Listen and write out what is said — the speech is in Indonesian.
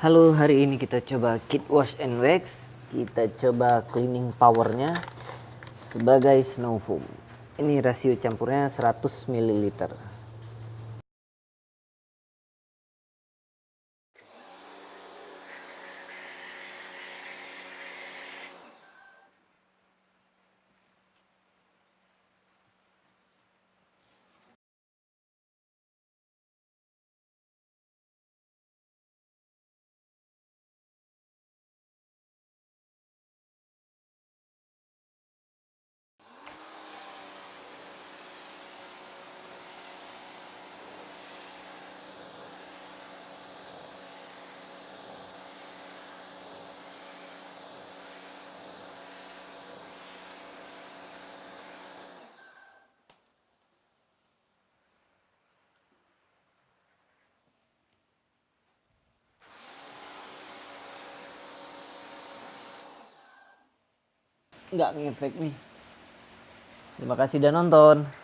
Halo, hari ini kita coba kit wash and wax. Kita coba cleaning powernya sebagai snow foam. Ini rasio campurnya 100 ml. Nggak ngefek nih. Terima kasih udah nonton.